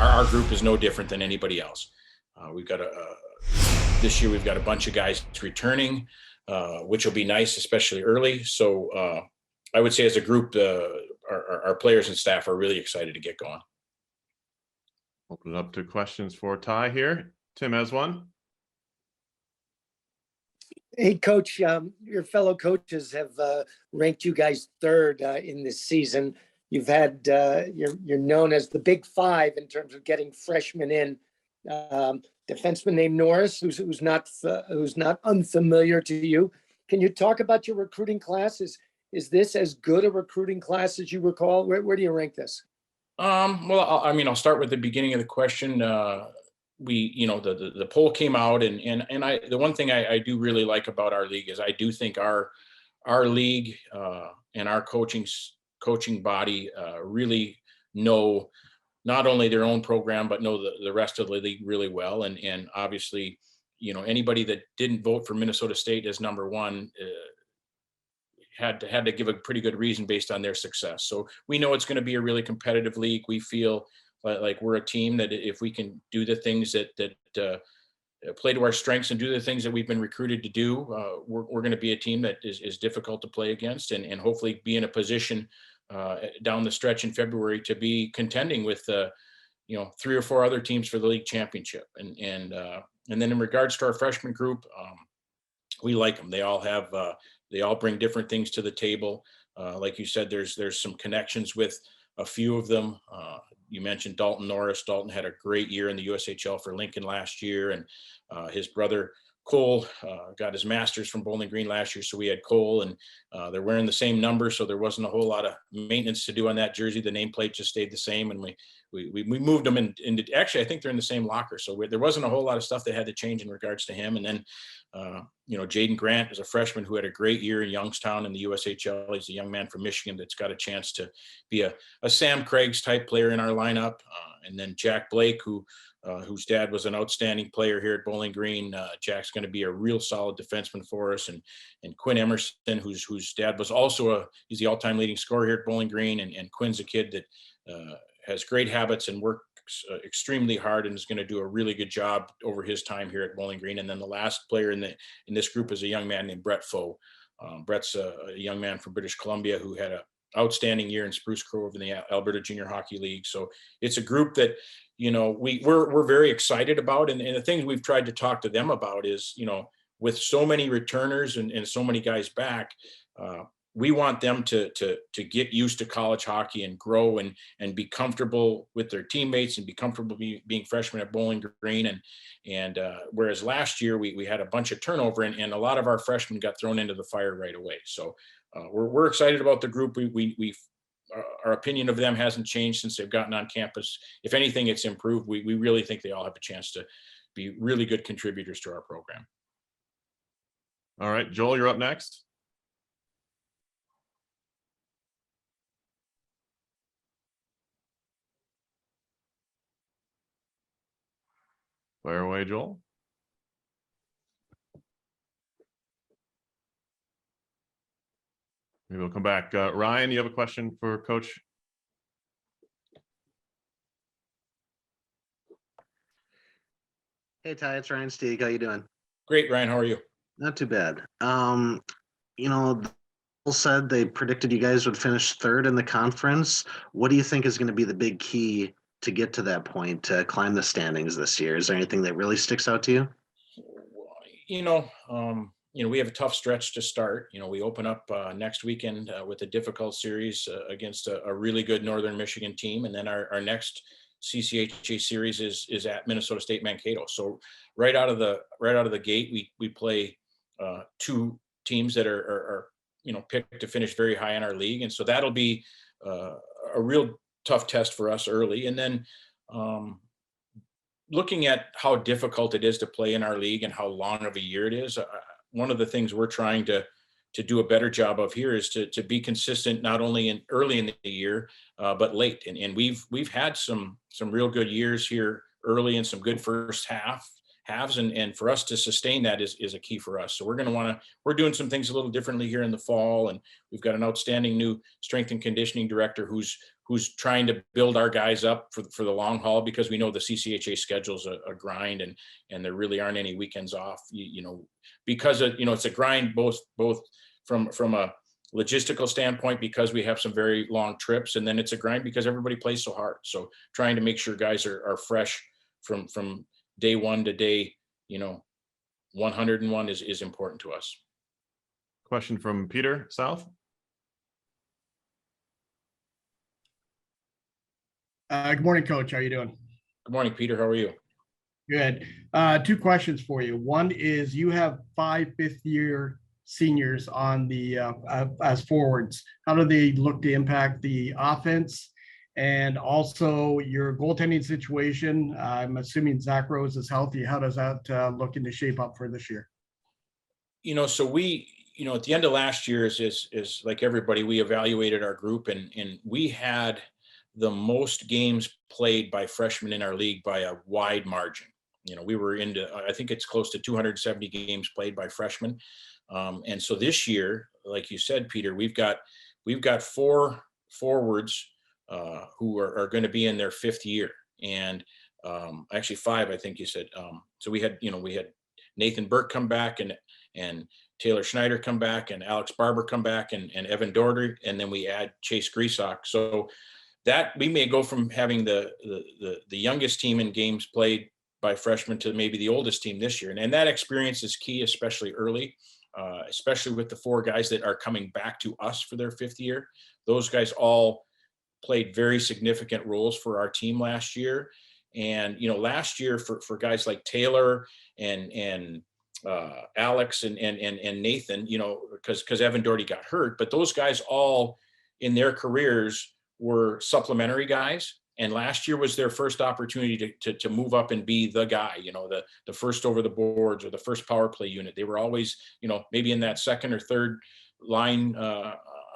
our group is no different than anybody else. We've got this year we've got a bunch of guys returning, which will be nice, especially early. So I would say as a group, our players and staff are really excited to get going. Open it up to questions for Ty here. Tim has one. Hey, Coach, your fellow coaches have ranked you guys third in this season. You've had, you're known as the Big Five in terms of getting freshmen in. Defenseman named Norris, who's not unfamiliar to you. Can you talk about your recruiting classes? Is this as good a recruiting class as you recall? Where do you rank this? Well, I'll start with the beginning of the question. The poll came out, and the one thing I do really like about our league is I do think our league and our coaching body really know not only their own program, but know the rest of the league really well. And obviously, anybody that didn't vote for Minnesota State as number one had to give a pretty good reason based on their success. So we know it's going to be a really competitive league. We feel like we're a team that if we can do the things that play to our strengths and do the things that we've been recruited to do, we're going to be a team that is difficult to play against, and hopefully be in a position down the stretch in February to be contending with 3 or 4 other teams for the league championship. And then in regards to our freshman group, we like them. They all bring different things to the table. Like you said, there's some connections with a few of them. You mentioned Dalton Norris. Dalton had a great year in the USHL for Lincoln last year, and his brother Cole got his master's from Bowling Green last year. So we had Cole, and they're wearing the same number, so there wasn't a whole lot of maintenance to do on that jersey. The nameplate just stayed the same, and we moved them into actually I think they're in the same locker, so there wasn't a whole lot of stuff that had to change in regards to him. And then Jaden Grant is a freshman who had a great year in Youngstown in the USHL. He's a young man from Michigan that's got a chance to be a Sam Craigs type player in our lineup. And then Jack Blake, whose dad was an outstanding player here at Bowling Green. Jack's going to be a real solid defenseman for us. And Quinn Emerson, whose dad was also he's the all-time leading scorer here at Bowling Green. And Quinn's a kid that has great habits and works extremely hard and is going to do a really good job over his time here at Bowling Green. And then the last player in this group is a young man named Brett Foe. Brett's a young man from British Columbia who had an outstanding year in Spruce Grove in the Alberta Junior Hockey League. So it's a group that we're very excited about, and the things we've tried to talk to them about is with so many returners and so many guys back, we want them to get used to college hockey and grow and be comfortable with their teammates and be comfortable being freshmen at Bowling Green. And whereas last year we had a bunch of turnover and a lot of our freshmen got thrown into the fire right away. So we're excited about the group. Our opinion of them hasn't changed since they've gotten on campus. If anything, it's improved. We really think they all have a chance to be really good contributors to our program. All right, Joel, you're up next. Fire away, Joel. Maybe we'll come back. Ryan, you have a question for Coach? Hey, Ty, it's Ryan Stieg. How you doing? Great, Ryan. How are you? Not too bad. People said they predicted you guys would finish third in the conference. What do you think is going to be the big key to get to that point, to climb the standings this year? Is there anything that really sticks out to you? We have a tough stretch to start. We open up next weekend with a difficult series against a really good Northern Michigan team. And then our next CCHA series is at Minnesota State Mankato. So right out of the gate, we play 2 teams that are picked to finish very high in our league. And so that'll be a real tough test for us early. And then looking at how difficult it is to play in our league and how long of a year it is, one of the things we're trying to do a better job of here is to be consistent, not only early in the year, but late. And we've had some real good years here early and some good first halves. And for us to sustain that is a key for us. So we're doing some things a little differently here in the fall. And we've got an outstanding new strength and conditioning director who's who's trying to build our guys up for the long haul, because we know the CCHA schedule's a grind, and there really aren't any weekends off, because of, it's a grind both from a logistical standpoint, because we have some very long trips, and then it's a grind because everybody plays so hard. So trying to make sure guys are fresh from day one to day, 101 is important to us. Question from Peter South. Good morning, Coach. How are you doing? Good morning, Peter. How are you? Good. Two questions for you. One is, you have 5 fifth-year seniors on the as forwards. How do they look to impact the offense? And also your goaltending situation. I'm assuming Zach Rose is healthy. How does that look into shape up for this year? So we, at the end of last year is like everybody, we evaluated our group, and we had the most games played by freshmen in our league by a wide margin. We were into, I think it's close to 270 games played by freshmen. And so this year, like you said, Peter, we've got 4 forwards who are going to be in their 5th year, and actually 5, I think you said. So we had Nathan Burke come back, and Taylor Schneider come back, and Alex Barber come back, and Evan Doherty, and then we add Chase Griesbach. So that we may go from having the youngest team in games played by freshmen to maybe the oldest team this year. And that experience is key, especially early, especially with the 4 guys that are coming back to us for their 5th year. Those guys all played very significant roles for our team last year. And, last year for guys like Taylor and Alex and Nathan, because Evan Doherty got hurt, but those guys all in their careers were supplementary guys. And last year was their first opportunity to move up and be the guy, the first over the boards or the first power play unit. They were always, maybe in that second or third line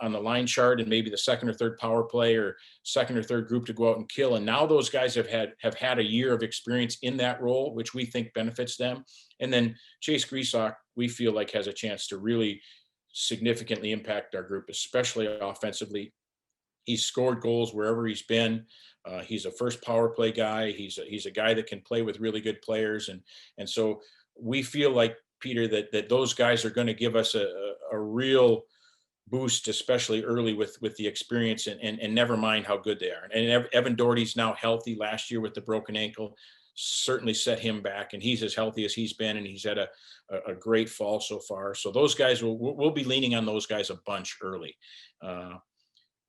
on the line chart, and maybe the second or third power play or second or third group to go out and kill. And now those guys have had a year of experience in that role, which we think benefits them. And then Chase Griesbach, we feel like, has a chance to really significantly impact our group, especially offensively. He's scored goals wherever he's been. He's a first power play guy. He's a guy that can play with really good players. And so we feel like, Peter, that those guys are going to give us a real boost, especially early with the experience, and never mind how good they are. And Evan Doherty's now healthy. Last year with the broken ankle certainly set him back, and he's as healthy as he's been, and he's had a great fall so far. So those guys, we'll be leaning on those guys a bunch early.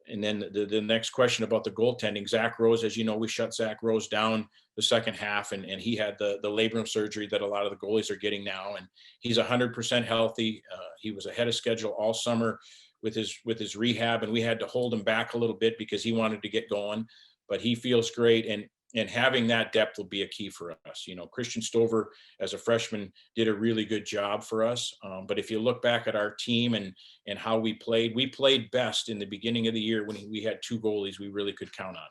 And then the next question about the goaltending, Zach Rose, as you know, we shut Zach Rose down the second half, and he had the labrum surgery that a lot of the goalies are getting now, and he's 100% healthy. He was ahead of schedule all summer with his rehab, and we had to hold him back a little bit because he wanted to get going, but he feels great. And having that depth will be a key for us. Christian Stover, as a freshman, did a really good job for us. But if you look back at our team and how we played best in the beginning of the year when we had 2 goalies we really could count on.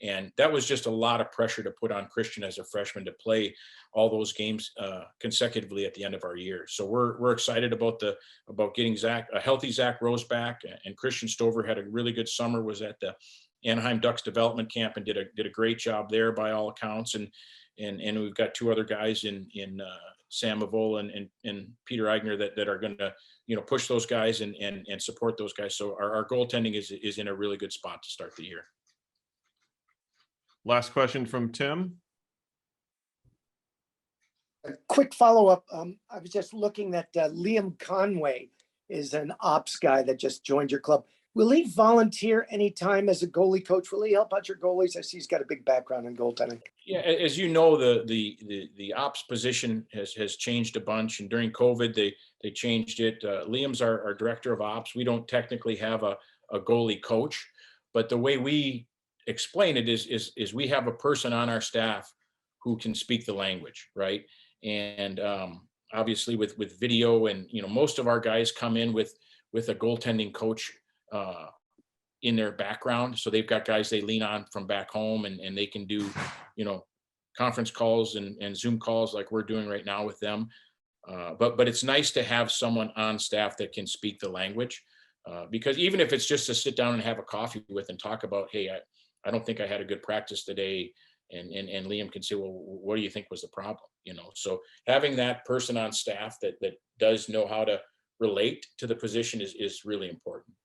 And that was just a lot of pressure to put on Christian as a freshman to play all those games consecutively at the end of our year. So we're excited about getting a healthy Zach Rose back. And Christian Stover had a really good summer, was at the Anaheim Ducks development camp and did a great job there by all accounts. And we've got 2 other guys in Sam Mavola and Peter Eigner that are going to push those guys and support those guys. So our goaltending is in a really good spot to start the year. Last question from Tim. A quick follow-up. I was just looking that Liam Conway is an ops guy that just joined your club. Will he volunteer anytime as a goalie coach? Will he help out your goalies? I see he's got a big background in goaltending. Yeah, as you know, the ops position has changed a bunch, and during COVID they changed it. Liam's our director of ops. We don't technically have a goalie coach, but the way we explain it is we have a person on our staff who can speak the language, right? And obviously with video, and most of our guys come in with a goaltending coach in their background. So they've got guys they lean on from back home, and they can do, conference calls and Zoom calls like we're doing right now with them. But it's nice to have someone on staff that can speak the language. Because even if it's just to sit down and have a coffee with and talk about, hey, I don't think I had a good practice today. And Liam can say, well, what do you think was the problem? You know, so having that person on staff that does know how to relate to the position is really important.